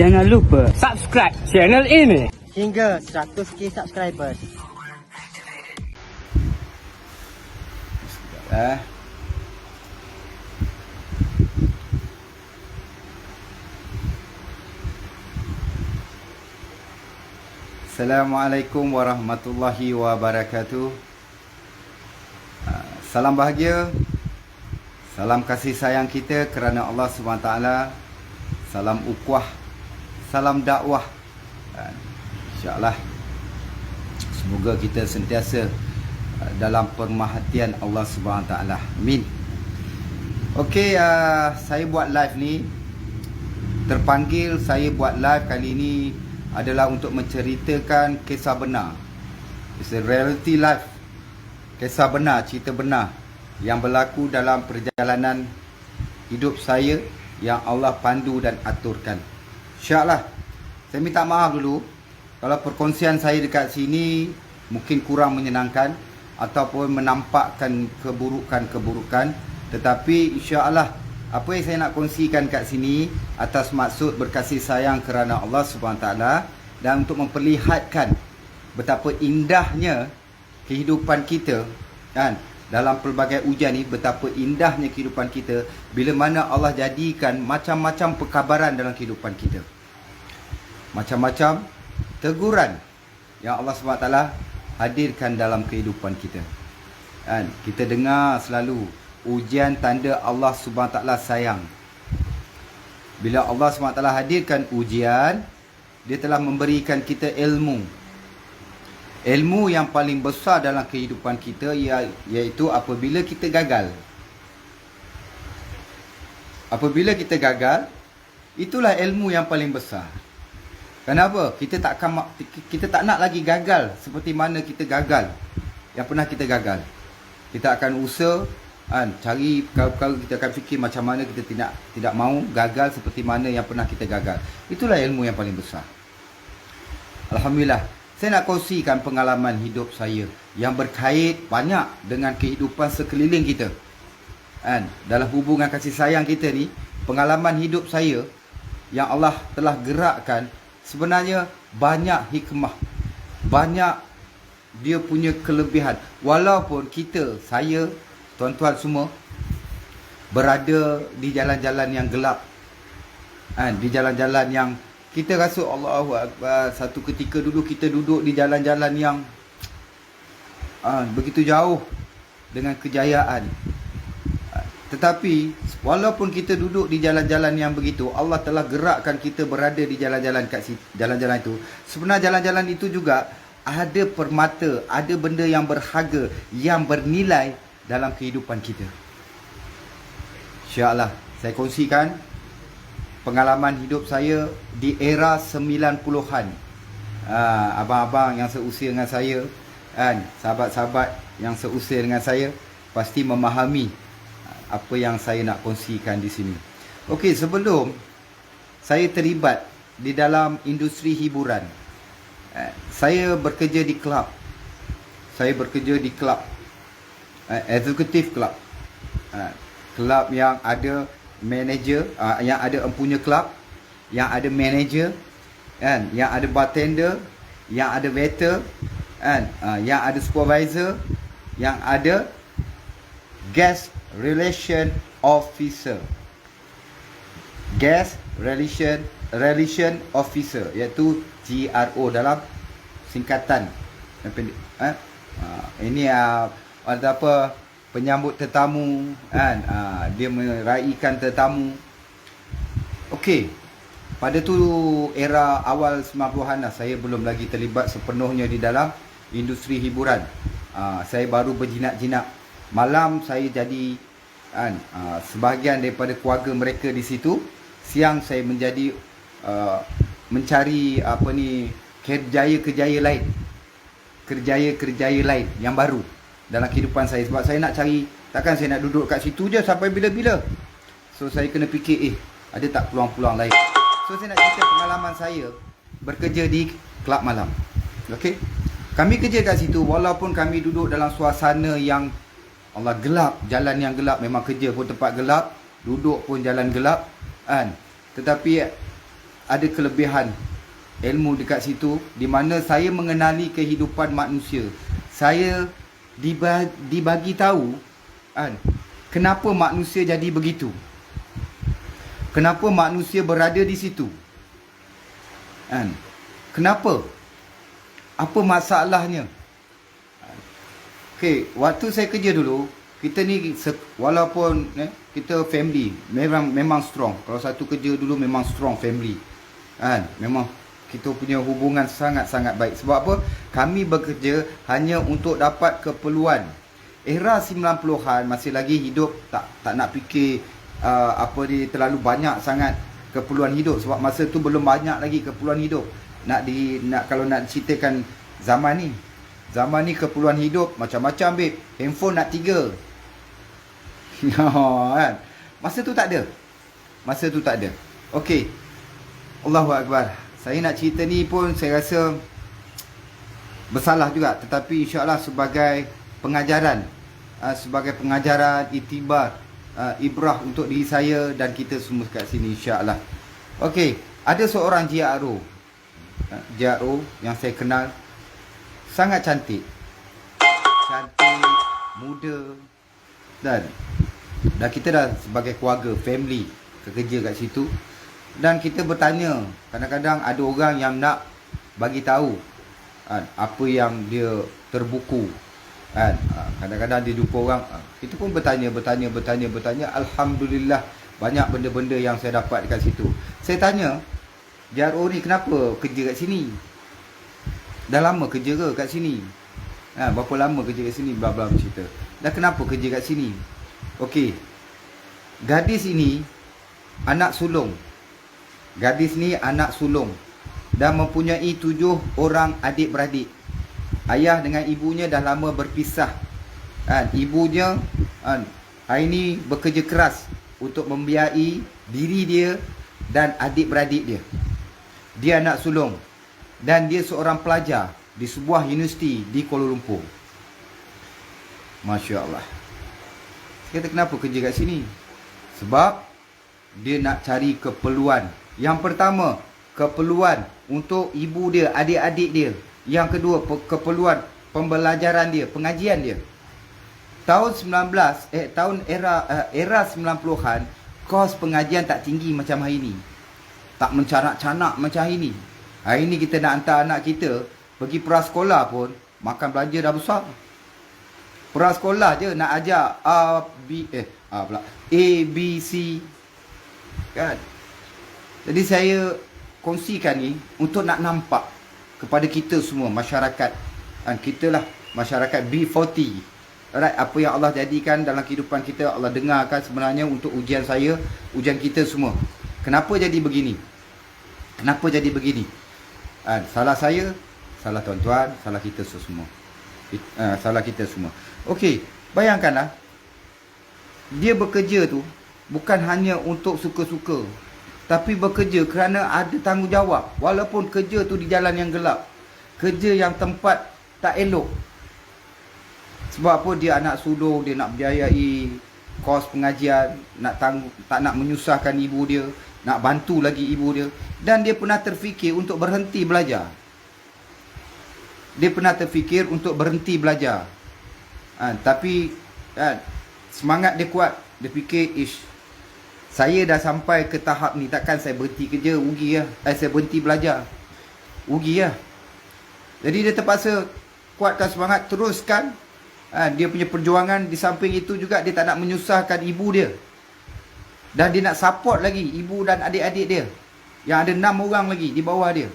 Jangan lupa subscribe channel ini hingga 100k subscribers. Assalamualaikum warahmatullahi wabarakatuh. Salam bahagia, salam kasih sayang kita kerana Allah SWT, salam ukhuwah, salam dakwah. InsyaAllah semoga kita sentiasa dalam pemerhatian Allah SWT. Amin. Okey, saya buat live ni, terpanggil saya buat live kali ini adalah untuk menceritakan kisah benar. It's a reality life. Kisah benar, cerita benar yang berlaku dalam perjalanan hidup saya yang Allah pandu dan aturkan. InsyaAllah. Saya minta maaf dulu kalau perkongsian saya dekat sini mungkin kurang menyenangkan ataupun menampakkan keburukan-keburukan. Tetapi insyaAllah apa yang saya nak kongsikan kat sini atas maksud berkasih sayang kerana Allah SWT dan untuk memperlihatkan betapa indahnya kehidupan kita, kan, dalam pelbagai ujian ni, betapa indahnya kehidupan kita bila mana Allah jadikan macam-macam perkabaran dalam kehidupan kita, macam-macam teguran yang Allah SWT hadirkan dalam kehidupan kita, kan. Kita dengar selalu ujian tanda Allah SWT sayang. Bila Allah SWT hadirkan ujian, dia telah memberikan kita ilmu. Ilmu yang paling besar dalam kehidupan kita iaitu apabila kita gagal. Apabila kita gagal, itulah ilmu yang paling besar. Kenapa? Kita tak nak lagi gagal seperti mana kita gagal, yang pernah kita gagal. Kita akan usaha, cari perkara-perkara, kita akan fikir macam mana kita tidak mahu gagal seperti mana yang pernah kita gagal. Itulah ilmu yang paling besar. Alhamdulillah, saya nak kongsikan pengalaman hidup saya yang berkait banyak dengan kehidupan sekeliling kita, dalam hubungan kasih sayang kita ni. Pengalaman hidup saya yang Allah telah gerakkan sebenarnya banyak hikmah, banyak dia punya kelebihan. Walaupun saya, tuan-tuan semua berada di jalan-jalan yang gelap, di jalan-jalan yang kita rasa Allahu Akbar, satu ketika dulu kita duduk di jalan-jalan yang begitu jauh dengan kejayaan. Tetapi walaupun kita duduk di jalan-jalan yang begitu, Allah telah gerakkan kita berada di jalan-jalan itu. Sebenarnya jalan-jalan itu juga ada permata, ada benda yang berharga, yang bernilai dalam kehidupan kita. InsyaAllah saya kongsikan pengalaman hidup saya di era 90-an. Abang-abang yang seusia dengan saya, sahabat-sahabat yang seusia dengan saya pasti memahami apa yang saya nak kongsikan di sini. Okey, sebelum saya terlibat di dalam industri hiburan, saya bekerja di kelab. Saya bekerja di kelab, executive club, kelab yang ada manager, yang ada empunya kelab, yang ada manager, yang ada bartender, yang ada waiter, yang ada supervisor, yang ada guest relation officer. Guest relation officer, iaitu GRO dalam singkatan. Ini ada apa, penyambut tetamu, dia meraihkan tetamu. Okey, pada tu era awal 90-an lah, saya belum lagi terlibat sepenuhnya di dalam industri hiburan. Saya baru berjinak-jinak. Malam saya jadi sebahagian daripada keluarga mereka di situ. Siang saya menjadi mencari kerjaya-kerjaya lain, kerjaya-kerjaya lain yang baru dalam kehidupan saya. Sebab saya nak cari, takkan saya nak duduk kat situ je sampai bila-bila. So saya kena fikir, ada tak peluang-peluang lain. So saya nak cerita pengalaman saya bekerja di kelab malam. Okey, kami kerja kat situ walaupun kami duduk dalam suasana yang Allah gelap, jalan yang gelap. Memang kerja pun tempat gelap, duduk pun jalan gelap, Tetapi ada kelebihan ilmu dekat situ, di mana saya mengenali kehidupan manusia. Saya dibagi tahu kan, kenapa manusia jadi begitu, kenapa manusia berada di situ kan, kenapa, apa masalahnya. Okey, waktu saya kerja dulu, kita ni walaupun kita family memang strong. Kalau satu kerja dulu memang strong family kan, memang kita punya hubungan sangat-sangat baik. Sebab apa? Kami bekerja hanya untuk dapat keperluan. Era 90-an masih lagi hidup tak nak fikir terlalu banyak sangat keperluan hidup, sebab masa tu belum banyak lagi keperluan hidup. Kalau nak ceritakan zaman ni keperluan hidup macam-macam babe. Handphone nak 3. Kan? Masa tu tak ada. Okey. Allahu Akbar. Saya nak cerita ni pun saya rasa bersalah juga, tetapi insya-Allah sebagai pengajaran, iktibar, ibrah untuk diri saya dan kita semua kat sini insya-Allah. Okey, ada seorang JRO yang saya kenal, sangat cantik, muda, dan kita dah sebagai keluarga, family, kerja kat situ. Dan kita bertanya, kadang-kadang ada orang yang nak bagi tahu apa yang dia terbuku kan. Kadang-kadang dia jumpa orang, kita pun bertanya. Alhamdulillah banyak benda-benda yang saya dapat dekat situ. Saya tanya, JRO ni kenapa kerja kat sini? Dah lama kerja ke kat sini? Berapa lama kerja kat sini? Bla bla cerita. Dan kenapa kerja kat sini? Okey, gadis ini anak sulung. Gadis ni anak sulung dan mempunyai 7 orang adik-beradik. Ayah dengan ibunya dah lama berpisah. Ibunya hari ni bekerja keras untuk membiayai diri dia dan adik-beradik dia. Dia anak sulung dan dia seorang pelajar di sebuah universiti di Kuala Lumpur. Masya Allah. Saya kata, kenapa kerja kat sini? Sebab dia nak cari keperluan. Yang pertama, keperluan untuk ibu dia, adik-adik dia. Yang kedua, keperluan pembelajaran dia, pengajian dia. Tahun era 90-an, kos pengajian tak tinggi macam hari ni. Tak mencanak-canak macam hari ni. Hari ni kita nak hantar anak kita pergi prasekolah pun, makan belanja dah besar. Prasekolah je nak ajar A, B, C kan. Jadi saya kongsikan ni untuk nak nampak kepada kita semua, masyarakat, kita lah masyarakat B40. Alright, apa yang Allah jadikan dalam kehidupan kita, Allah dengarkan sebenarnya untuk ujian saya, ujian kita semua. Kenapa jadi begini? Salah saya, salah tuan-tuan, salah kita semua. Salah kita semua. Okey, bayangkanlah, dia bekerja tu bukan hanya untuk suka-suka, tapi bekerja kerana ada tanggungjawab. Walaupun kerja tu di jalan yang gelap, kerja yang tempat tak elok. Sebab apa? Dia anak sulung, dia nak biayai kos pengajian, tak nak menyusahkan ibu dia, nak bantu lagi ibu dia. Dan dia pernah terfikir untuk berhenti belajar. Tapi semangat dia kuat. Dia fikir, saya dah sampai ke tahap ni, takkan saya berhenti kerja, rugi lah. Saya berhenti belajar, rugi lah. Jadi dia terpaksa kuatkan semangat, teruskan dia punya perjuangan. Di samping itu juga dia tak nak menyusahkan ibu dia. Dan dia nak support lagi ibu dan adik-adik dia, yang ada 6 orang lagi di bawah dia.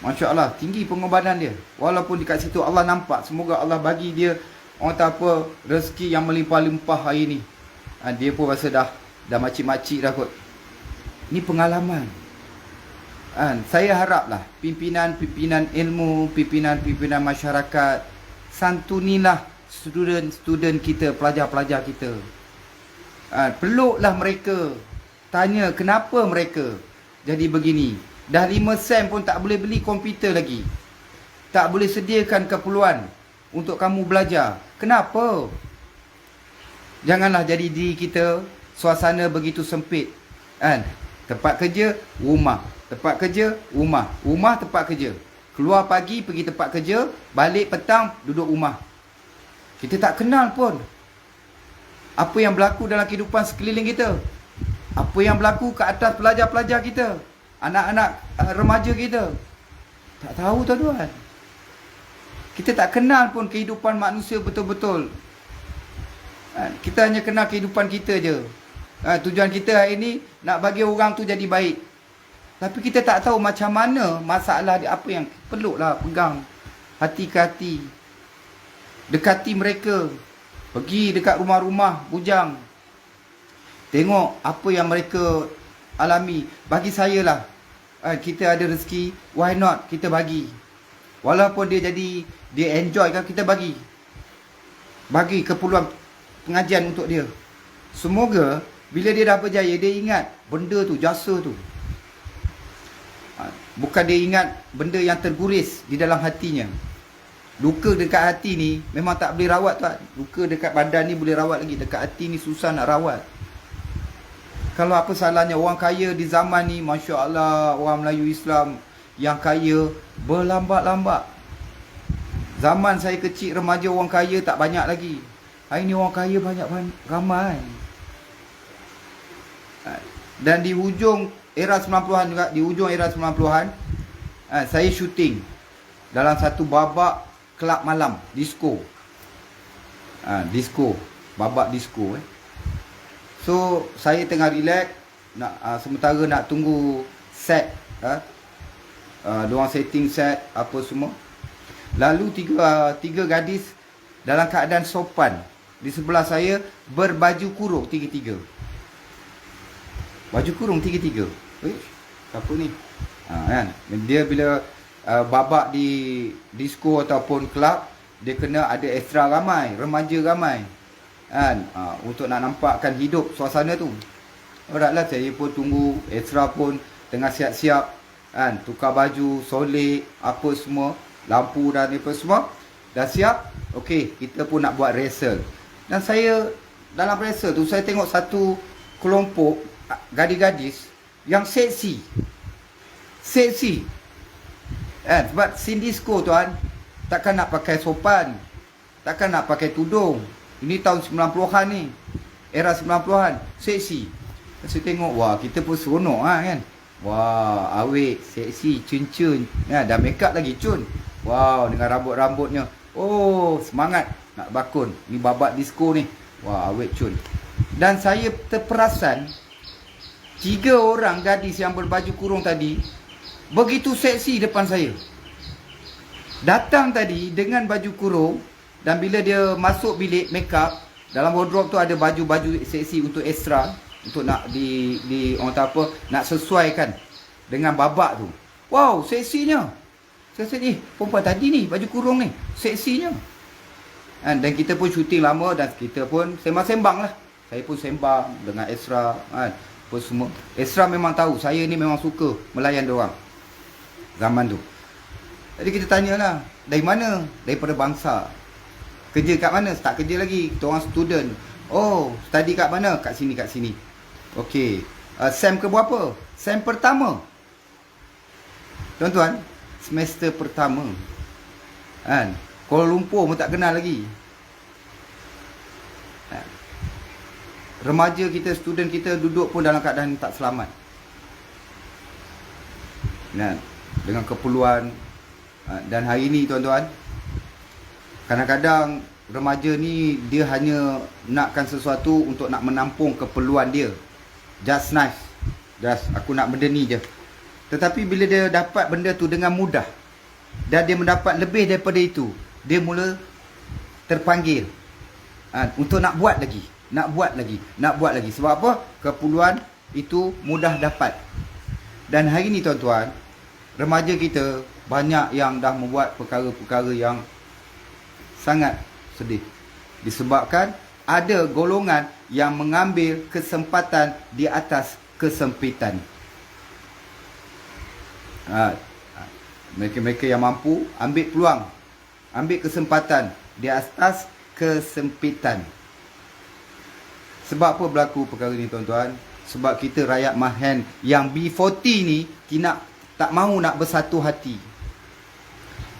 Masya Allah, tinggi pengorbanan dia. Walaupun dekat situ Allah nampak, semoga Allah bagi dia orang tak apa, rezeki yang melimpah-limpah hari ni. Dia pun rasa dah makcik-makcik dah kot. Ni pengalaman. Saya haraplah pimpinan ilmu, pimpinan masyarakat, santunilah student kita, pelajar-pelajar kita. Peluklah mereka, tanya kenapa mereka jadi begini. Dah 5 sen pun tak boleh beli komputer lagi, tak boleh sediakan keperluan untuk kamu belajar. Kenapa? Janganlah jadi diri kita suasana begitu sempit, Tempat kerja, rumah. Tempat kerja, rumah. Rumah, tempat kerja. Keluar pagi, pergi tempat kerja. Balik petang, duduk rumah. Kita tak kenal pun apa yang berlaku dalam kehidupan sekeliling kita. Apa yang berlaku ke atas pelajar-pelajar kita. Anak-anak remaja kita. Tak tahu tuan-tuan. Kita tak kenal pun kehidupan manusia betul-betul. Kita hanya kenal kehidupan kita je. Tujuan kita hari ni nak bagi orang tu jadi baik. Tapi kita tak tahu macam mana masalah dia, apa yang perlulah pegang hati ke hati. Dekati mereka. Pergi dekat rumah-rumah bujang. Tengok apa yang mereka alami. Bagi saya lah, kita ada rezeki, why not kita bagi. Walaupun dia enjoy kan, kita bagi. Bagi keperluan pengajian untuk dia. Semoga bila dia dah berjaya, dia ingat benda tu, jasa tu. Bukan dia ingat benda yang terguris di dalam hatinya. Luka dekat hati ni memang tak boleh rawat tuan. Luka dekat badan ni boleh rawat lagi. Dekat hati ni susah nak rawat. Kalau apa salahnya orang kaya di zaman ni, Masya Allah, orang Melayu Islam yang kaya berlambak-lambak. Zaman saya kecil remaja orang kaya tak banyak lagi. Hari ni orang kaya banyak, ramai. Dan di hujung era 90-an juga, di hujung era 90-an, saya syuting dalam satu babak kelab malam, disco. Disco, babak disco. So, saya tengah relax, sementara nak tunggu set. Diorang setting set, apa semua. Lalu tiga gadis dalam keadaan sopan di sebelah saya berbaju kurung tiga-tiga. Baju kurung tiga-tiga. Siapa ni? Kan? Dia bila babak di disco ataupun kelab, dia kena ada extra ramai, remaja ramai. Kan? Untuk nak nampakkan hidup suasana tu. Alright, saya pun tunggu, extra pun tengah siap-siap. Kan? Tukar baju, solek, apa semua. Lampu dan apa semua. Dah siap. Okey, kita pun nak buat rehearsal. Dan saya, dalam rehearsal tu, saya tengok satu kelompok gadis-gadis yang seksi. Seksi. Sebab scene disco tuan, takkan nak pakai sopan. Takkan nak pakai tudung. Ini tahun 90-an ni. Era 90-an. Seksi. Saya tengok, wah, kita pun seronok kan. Wah, awet, seksi, cun-cun. Dah make up lagi cun. Wow, dengan rambut-rambutnya. Oh, semangat nak bakun. Ni babak disco ni. Wah, awet cun. Dan saya terperasan 3 orang gadis yang berbaju kurung tadi begitu seksi depan saya. Datang tadi dengan baju kurung, dan bila dia masuk bilik make up, dalam wardrobe tu ada baju-baju seksi untuk extra, untuk nak orang kata apa, nak sesuaikan dengan babak tu. Wow, seksinya. Saya rasa perempuan tadi ni baju kurung ni seksinya. Dan kita pun syuting lama dan kita pun sembang-sembang lah. Saya pun sembang dengan extra apa semua. Extra memang tahu saya ni memang suka melayan diorang zaman tu. Jadi kita tanyalah, dari mana? Daripada bangsa. Kerja kat mana? Start kerja lagi. Kita orang student. Oh, study kat mana? Kat sini, kat sini. Okey. Sem ke berapa? Sem pertama. Tuan-tuan, semester pertama. Kuala Lumpur pun tak kenal lagi. Remaja kita, student kita duduk pun dalam keadaan tak selamat. Dengan keperluan. Dan hari ni tuan-tuan, kadang-kadang remaja ni dia hanya nakkan sesuatu untuk nak menampung keperluan dia. Just nice. Just aku nak benda ni je. Tetapi bila dia dapat benda tu dengan mudah, dan dia mendapat lebih daripada itu, dia mula terpanggil untuk nak buat lagi. Nak buat lagi. Nak buat lagi. Sebab apa? Keperluan itu mudah dapat. Dan hari ni tuan-tuan, remaja kita banyak yang dah membuat perkara-perkara yang sangat sedih. Disebabkan ada golongan yang mengambil kesempatan di atas kesempitan. Mereka-mereka yang mampu ambil peluang, ambil kesempatan di atas kesempitan. Sebab apa berlaku perkara ni tuan-tuan? Sebab kita rakyat Mahen yang B40 ni tak mahu nak bersatu hati.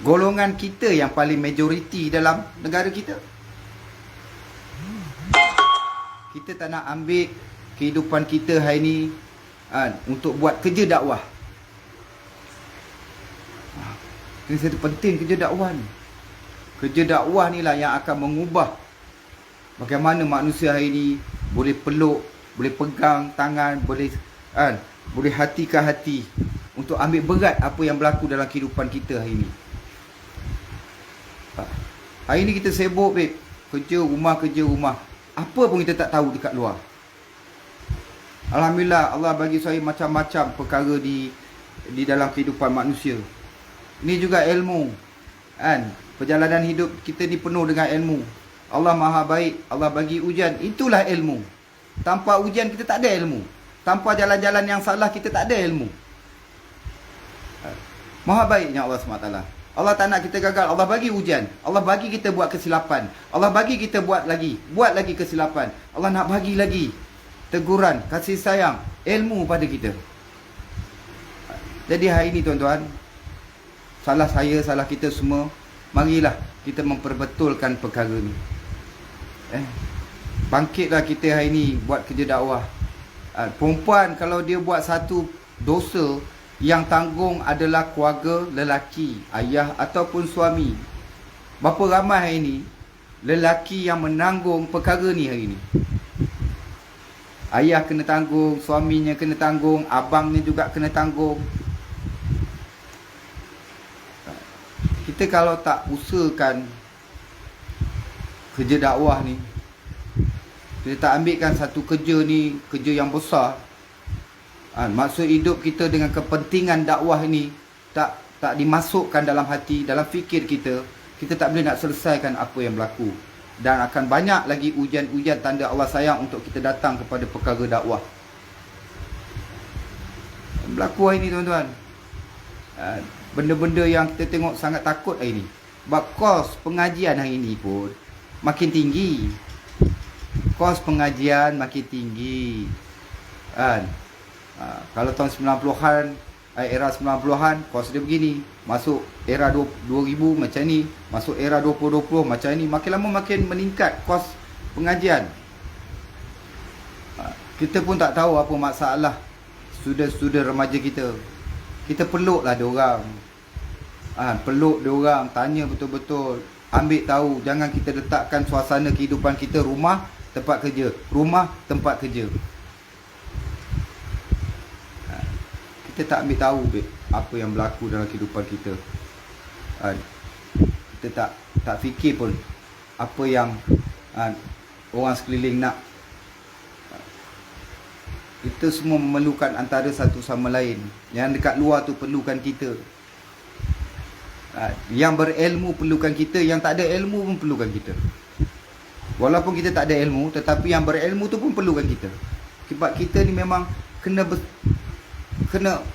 Golongan kita yang paling majoriti dalam negara kita. Kita tak nak ambil kehidupan kita hari ni untuk buat kerja dakwah. Ini satu penting kerja dakwah ni. Kerja dakwah ni lah yang akan mengubah bagaimana manusia hari ni boleh peluk, boleh pegang tangan, boleh hati ke hati untuk ambil berat apa yang berlaku dalam kehidupan kita hari ni. Hari ni kita sibuk, babe. Kerja rumah. Apa pun kita tak tahu dekat luar. Alhamdulillah, Allah bagi saya macam-macam perkara di dalam kehidupan manusia. Ini juga ilmu. Perjalanan hidup kita ni penuh dengan ilmu. Allah Maha baik, Allah bagi ujian. Itulah ilmu. Tanpa ujian kita tak ada ilmu. Tanpa jalan-jalan yang salah kita tak ada ilmu. Maha baiknya Allah SWT. Allah tak nak kita gagal. Allah bagi ujian. Allah bagi kita buat kesilapan. Allah bagi kita buat lagi kesilapan. Allah nak bagi lagi teguran, kasih sayang, ilmu pada kita. Jadi hari ini tuan-tuan, salah saya, salah kita semua, marilah kita memperbetulkan perkara ni. Bangkitlah kita hari ni buat kerja dakwah. Perempuan kalau dia buat satu dosa, yang tanggung adalah keluarga lelaki, ayah ataupun suami. Berapa ramai hari ni lelaki yang menanggung perkara ni hari ni. Ayah kena tanggung, suaminya kena tanggung, abangnya juga kena tanggung. Kita kalau tak usahakan kerja dakwah ni, kita tak ambilkan satu kerja ni, kerja yang besar, maksud hidup kita dengan kepentingan dakwah ini tak dimasukkan dalam hati, dalam fikir kita, kita tak boleh nak selesaikan apa yang berlaku. Dan akan banyak lagi ujian-ujian tanda Allah sayang untuk kita datang kepada perkara dakwah. Berlaku hari ni tuan-tuan. Benda-benda yang kita tengok sangat takut hari ni. Sebab kos pengajian hari ni pun makin tinggi. Kos pengajian makin tinggi. Kalau tahun 90-an, era 90-an, kos dia begini. Masuk era 2000 macam ni. Masuk era 2020 macam ni. Makin lama makin meningkat kos pengajian. Kita pun tak tahu apa masalah student remaja kita. Kita peluklah diorang. Peluk diorang, tanya betul-betul, ambil tahu. Jangan kita letakkan suasana kehidupan kita rumah, tempat kerja. Rumah, tempat kerja. Kita tak ambil tahu, babe, apa yang berlaku dalam kehidupan kita. Kita tak fikir pun apa yang orang sekeliling nak. Kita semua memerlukan antara satu sama lain. Yang dekat luar tu perlukan kita. Yang berilmu perlukan kita, yang tak ada ilmu pun perlukan kita. Walaupun kita tak ada ilmu, tetapi yang berilmu tu pun perlukan kita. Sebab kita ni memang kena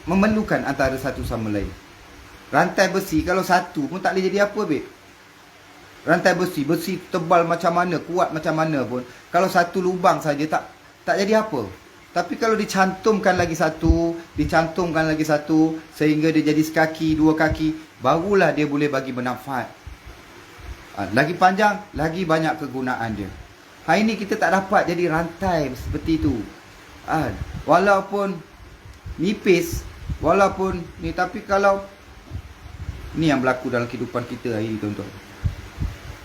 memerlukan antara satu sama lain. Rantai besi kalau satu pun tak boleh jadi apa, babe. Rantai besi tebal macam mana, kuat macam mana pun, kalau satu lubang saja tak jadi apa. Tapi kalau dicantumkan lagi satu, sehingga dia jadi sekaki, dua kaki, barulah dia boleh bagi bermanfaat. Lagi panjang, lagi banyak kegunaan dia. Hari ni kita tak dapat jadi rantai seperti itu. Walaupun nipis, walaupun ni, tapi kalau ni yang berlaku dalam kehidupan kita hari ni, tuan-tuan.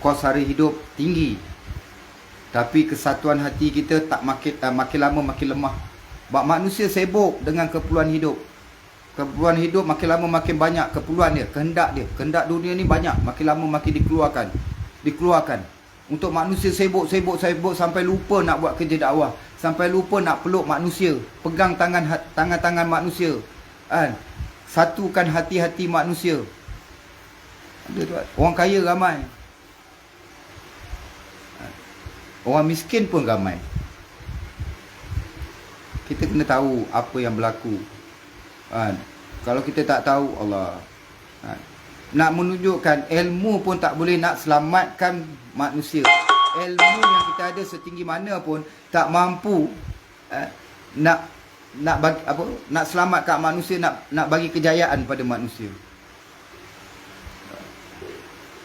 Kos hari hidup tinggi, tapi kesatuan hati kita tak makin lama makin lemah. Sebab manusia sibuk dengan keperluan hidup. Keperluan hidup makin lama makin banyak keperluan dia, kehendak dunia ni banyak, makin lama makin dikeluarkan. Untuk manusia sibuk sampai lupa nak buat kerja dakwah, sampai lupa nak peluk manusia, pegang tangan manusia, satukan hati-hati manusia. Orang kaya ramai, orang miskin pun ramai. Kita kena tahu apa yang berlaku. Kalau kita tak tahu, Allah, nak menunjukkan ilmu pun tak boleh nak selamatkan manusia. Ilmu yang kita ada setinggi mana pun tak mampu nak bagi apa? Nak selamatkan manusia, nak bagi kejayaan pada manusia.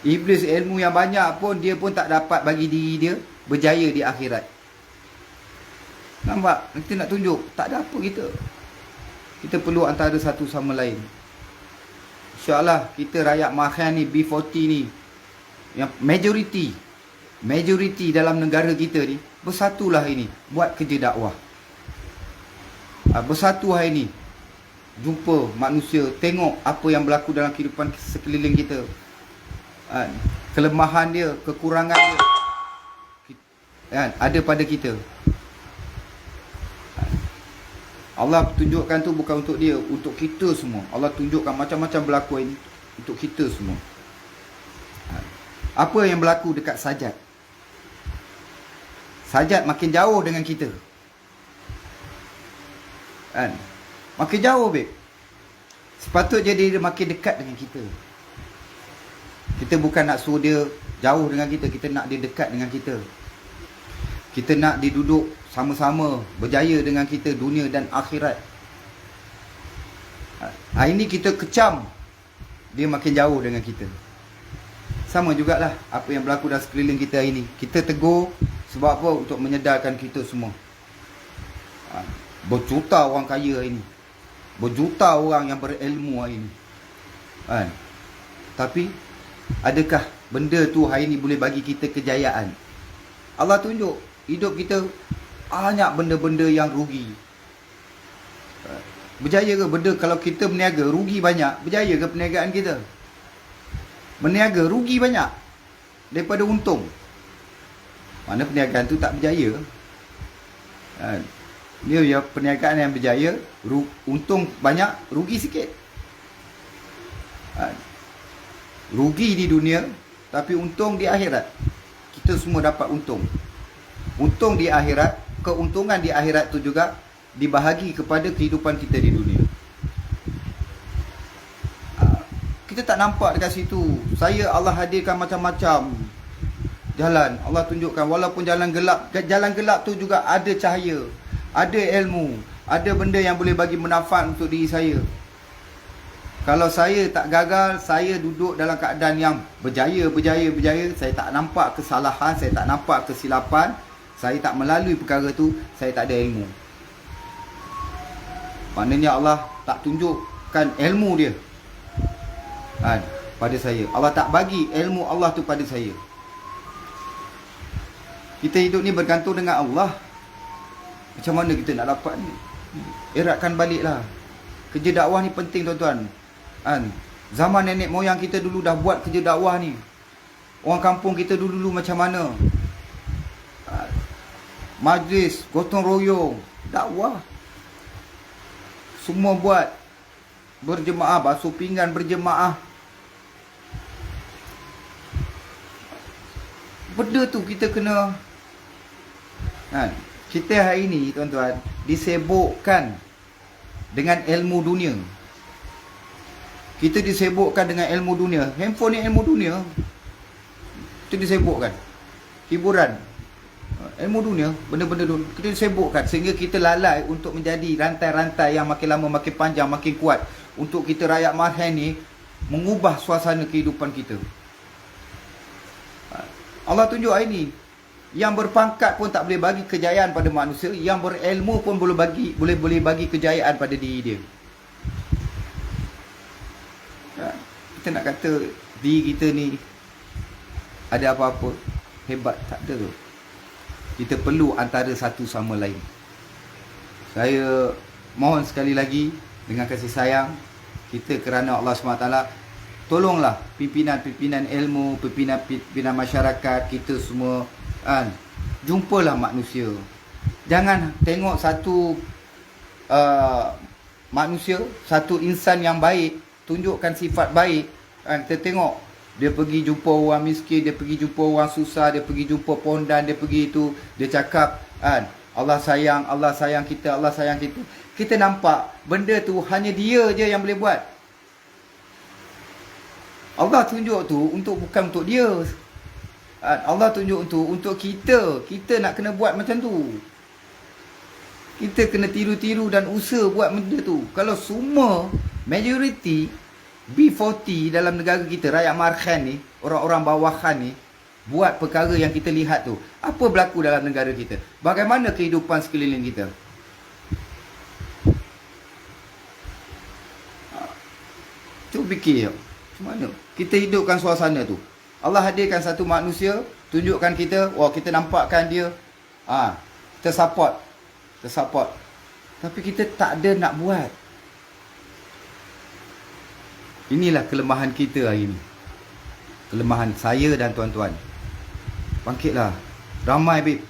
Iblis ilmu yang banyak pun dia pun tak dapat bagi diri dia berjaya di akhirat. Nampak? Kita nak tunjuk tak ada apa kita. Kita perlu antara satu sama lain. InsyaAllah kita rakyat Mahan ni, B40 ni, yang majoriti dalam negara kita ni, bersatulah ini buat kerja dakwah. Bersatu hari ni, jumpa manusia, tengok apa yang berlaku dalam kehidupan sekeliling kita, kelemahan dia, kekurangan dia, ada pada kita. Allah tunjukkan tu bukan untuk dia, untuk kita semua. Allah tunjukkan macam-macam berlaku ini untuk kita semua. Apa yang berlaku dekat Sajat? Sajat makin jauh dengan kita. Makin jauh, babe. Sepatutnya dia makin dekat dengan kita. Kita bukan nak suruh dia jauh dengan kita, kita nak dia dekat dengan kita. Kita nak dia duduk sama-sama berjaya dengan kita dunia dan akhirat. Hari ni kita kecam, dia makin jauh dengan kita. Sama jugalah apa yang berlaku dalam sekeliling kita hari ni. Kita tegur sebab apa? Untuk menyedarkan kita semua. Berjuta orang kaya hari ni, berjuta orang yang berilmu hari ni, tapi adakah benda tu hari ni boleh bagi kita kejayaan? Allah tunjuk hidup kita banyak benda-benda yang rugi. Berjaya ke benda kalau kita berniaga rugi banyak? Berjaya ke perniagaan kita? Berniaga rugi banyak daripada untung. Mana perniagaan tu tak berjaya? Dia ya perniagaan yang berjaya, untung banyak, rugi sikit. Rugi di dunia tapi untung di akhirat. Kita semua dapat untung. Untung di akhirat, keuntungan di akhirat tu juga dibahagi kepada kehidupan kita di dunia. Kita tak nampak dekat situ. Allah hadirkan macam-macam jalan. Allah tunjukkan walaupun jalan gelap tu juga ada cahaya, ada ilmu, ada benda yang boleh bagi manfaat untuk diri saya. Kalau saya tak gagal, saya duduk dalam keadaan yang berjaya, saya tak nampak kesalahan, saya tak nampak kesilapan, saya tak melalui perkara tu, saya tak ada ilmu. Maknanya Allah tak tunjukkan ilmu dia pada saya. Allah tak bagi ilmu Allah tu pada saya. Kita hidup ni bergantung dengan Allah. Macam mana kita nak dapat ni? Eratkan baliklah. Kerja dakwah ni penting, tuan-tuan. Zaman nenek moyang kita dulu dah buat kerja dakwah ni. Orang kampung kita dulu macam mana? Majlis, gotong royong, dakwah. Semua buat. Berjemaah, basuh pinggan berjemaah. Benda tu kita kena. Kita hari ni, tuan-tuan, disebukkan dengan ilmu dunia. Kita disebukkan dengan ilmu dunia. Handphone ni ilmu dunia. Kita disebukkan. Hiburan, ilmu dunia, benda-benda dunia. Kita disebukkan sehingga kita lalai untuk menjadi rantai-rantai yang makin lama makin panjang, makin kuat. Untuk kita rakyat Marhan ni mengubah suasana kehidupan kita. Allah tunjuk hari ni, yang berpangkat pun tak boleh bagi kejayaan pada manusia, yang berilmu pun boleh bagi kejayaan pada diri dia. Kita nak kata diri kita ni ada apa-apa hebat, tak ada. Kita perlu antara satu sama lain. Saya mohon sekali lagi dengan kasih sayang kita kerana Allah SWT, tolonglah pimpinan-pimpinan ilmu, pimpinan masyarakat kita semua, jumpalah manusia. Jangan tengok satu manusia, satu insan yang baik, tunjukkan sifat baik. Kita tengok dia pergi jumpa orang miskin, dia pergi jumpa orang susah, dia pergi jumpa pondan, dia pergi itu, dia cakap Allah sayang kita, Allah sayang kita. Kita nampak benda tu hanya dia je yang boleh buat. Allah tunjuk tu bukan untuk dia. Allah tunjuk tu untuk kita. Kita nak kena buat macam tu. Kita kena tiru-tiru dan usaha buat benda tu. Kalau semua majoriti B40 dalam negara kita, rakyat markhan ni, orang-orang bawahan ni, buat perkara yang kita lihat tu, apa berlaku dalam negara kita? Bagaimana kehidupan sekeliling kita? Cuba fikir, macam mana kita hidupkan suasana tu? Allah hadirkan satu manusia, tunjukkan kita, wah, kita nampakkan dia, kita support. Tapi kita tak ada nak buat. Inilah kelemahan kita hari ni. Kelemahan saya dan tuan-tuan. Bangkitlah. Ramai babe,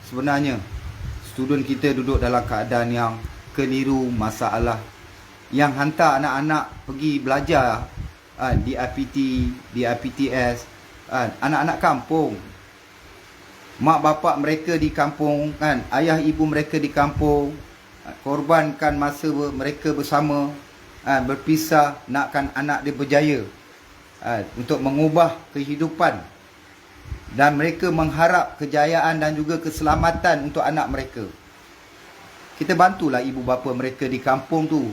sebenarnya student kita duduk dalam keadaan yang keliru, masalah, yang hantar anak-anak pergi belajar di IPT, di IPTS, anak-anak kampung. Mak bapak mereka di kampung, ayah ibu mereka di kampung, korbankan masa mereka bersama, berpisah, nakkan anak dia berjaya, untuk mengubah kehidupan, dan mereka mengharap kejayaan dan juga keselamatan untuk anak mereka. Kita bantulah ibu bapa mereka di kampung tu.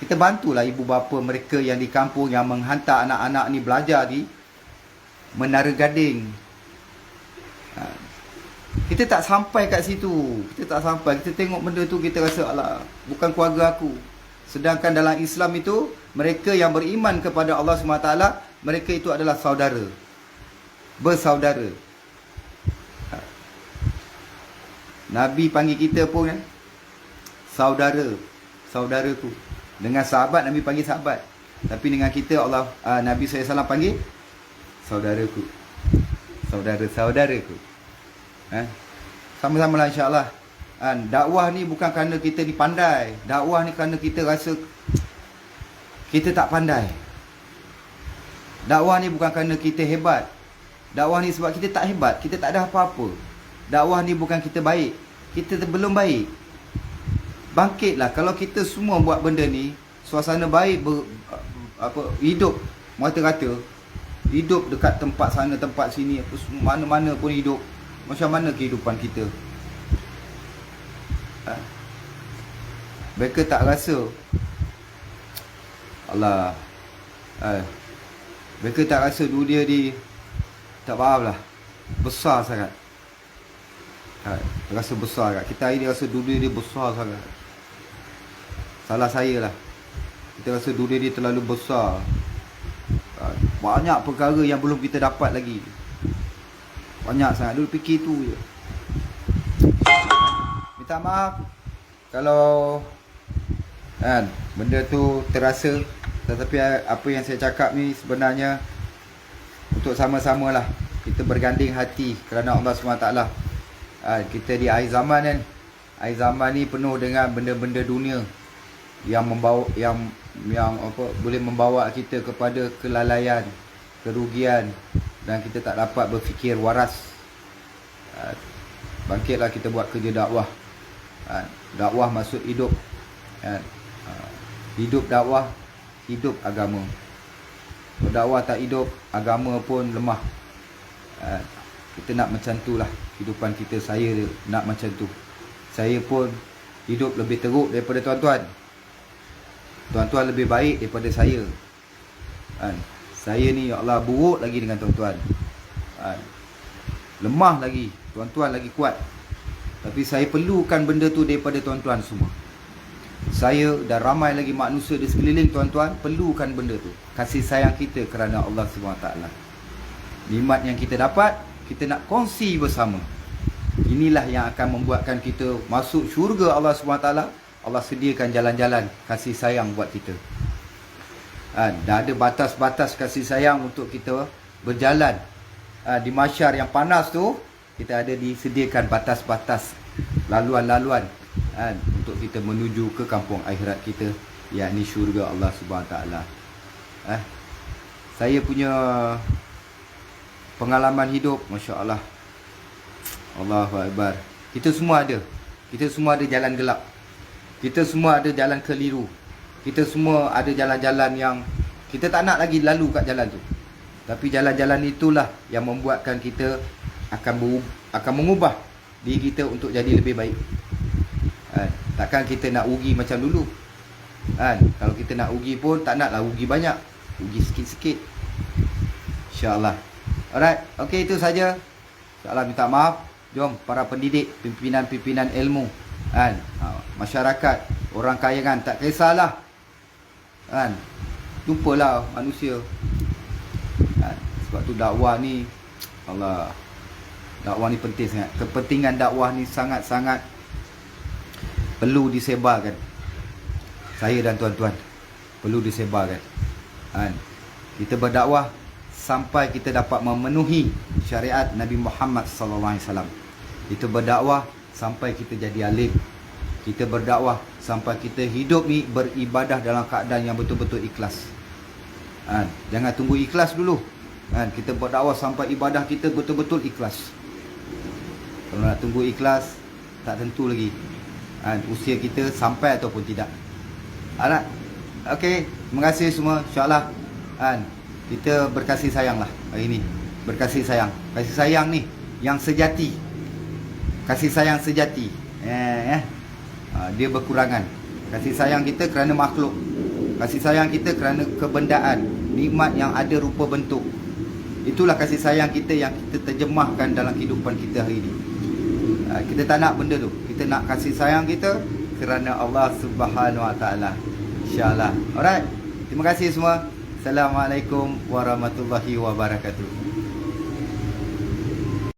Kita bantulah ibu bapa mereka yang di kampung, yang menghantar anak-anak ni belajar di Menara Gading. Kita tak sampai kat situ. Kita tak sampai. Kita tengok benda tu, kita rasa, alah, bukan keluarga aku. Sedangkan dalam Islam itu, mereka yang beriman kepada Allah SWT, mereka itu adalah saudara, bersaudara. Nabi panggil kita pun saudara, saudaraku. Dengan sahabat, Nabi panggil sahabat. Tapi dengan kita, Nabi SAW panggil saudaraku, saudara-saudaraku. Sama-sama lah, insyaAllah. Dakwah ni bukan kerana kita ni pandai. Dakwah ni kerana kita rasa kita tak pandai. Dakwah ni bukan kerana kita hebat. Dakwah ni sebab kita tak hebat, kita tak ada apa-apa. Dakwah ni bukan kita baik, kita belum baik. Bangkitlah. Kalau kita semua buat benda ni, suasana baik, hidup rata-rata, hidup dekat tempat sana, tempat sini, mana-mana pun hidup. Macam mana kehidupan kita? Mereka tak rasa, Allah, mereka tak rasa dunia ni, tak faham lah, besar sangat. Rasa besar sangat. Kita hari ni rasa dunia ni besar sangat. Salah saya lah. Kita rasa dunia ni terlalu besar. Banyak perkara yang belum kita dapat lagi. Banyak sangat. Dulu fikir tu je. Minta maaf kalau benda tu terasa. Tetapi apa yang saya cakap ni sebenarnya untuk sama-sama lah kita berganding hati kerana Allah SWT. Kita di akhir zaman kan. Akhir zaman ni penuh dengan benda-benda dunia yang membawa, yang boleh membawa kita kepada kelalaian, kerugian, dan kita tak dapat berfikir waras. Bangkitlah kita buat kerja dakwah. Dakwah maksud hidup. Hidup dakwah, hidup agama. Kalau dakwah tak hidup, agama pun lemah. Kita nak macam tu lah kehidupan kita. Saya nak macam tu. Saya pun hidup lebih teruk daripada tuan-tuan. Tuan-tuan lebih baik daripada saya. Saya ni, ya Allah, buruk lagi dengan tuan-tuan. Lemah lagi. Tuan-tuan lagi kuat. Tapi saya perlukan benda tu daripada tuan-tuan semua. Saya dan ramai lagi manusia di sekeliling tuan-tuan perlukan benda tu. Kasih sayang kita kerana Allah SWT. Nikmat yang kita dapat, kita nak kongsi bersama. Inilah yang akan membuatkan kita masuk syurga Allah SWT. Allah sediakan jalan-jalan kasih sayang buat kita. Dah ada batas-batas kasih sayang untuk kita berjalan. Di mahsyar yang panas tu, kita ada disediakan batas-batas, laluan-laluan untuk kita menuju ke kampung akhirat kita, yakni syurga Allah SWT. Saya punya pengalaman hidup, Masya Allah, Allahu Akbar. Kita semua ada. Kita semua ada jalan gelap. Kita semua ada jalan keliru. Kita semua ada jalan-jalan yang kita tak nak lagi lalu kat jalan tu. Tapi jalan-jalan itulah yang membuatkan kita akan mengubah diri kita untuk jadi lebih baik. Takkan kita nak ugi macam dulu. Kalau kita nak ugi pun tak naklah ugi banyak, ugi sikit-sikit. InsyaAllah. Alright, okey, itu saja. InsyaAllah, minta maaf. Jom para pendidik, pimpinan-pimpinan ilmu, masyarakat, orang kayangan, tak kisahlah, lupalah manusia. Sebab tu dakwah ni, Allah, dakwah ni penting sangat. Kepentingan dakwah ni sangat-sangat perlu disebarkan. Saya dan tuan-tuan, perlu disebarkan. Kita berdakwah sampai kita dapat memenuhi syariat Nabi Muhammad SAW. Kita berdakwah sampai kita jadi alim. Kita berdakwah sampai kita hidup ni beribadah dalam keadaan yang betul-betul ikhlas. Jangan tunggu ikhlas dulu. Kita berdakwah sampai ibadah kita betul-betul ikhlas. Kalau nak tunggu ikhlas, tak tentu lagi usia kita sampai ataupun tidak. Alright. Okey, terima kasih semua. InsyaAllah kita berkasih sayang lah hari ni. Berkasih sayang. Kasih sayang ni yang sejati. Kasih sayang sejati. Dia berkurangan. Kasih sayang kita kerana makhluk. Kasih sayang kita kerana kebendaan, nikmat yang ada rupa bentuk. Itulah kasih sayang kita yang kita terjemahkan dalam kehidupan kita hari ni. Kita tak nak benda tu. Kita nak kasih sayang kita kerana Allah Subhanahu Wa Taala. InsyaAllah. Alright. Terima kasih semua. Assalamualaikum warahmatullahi wabarakatuh.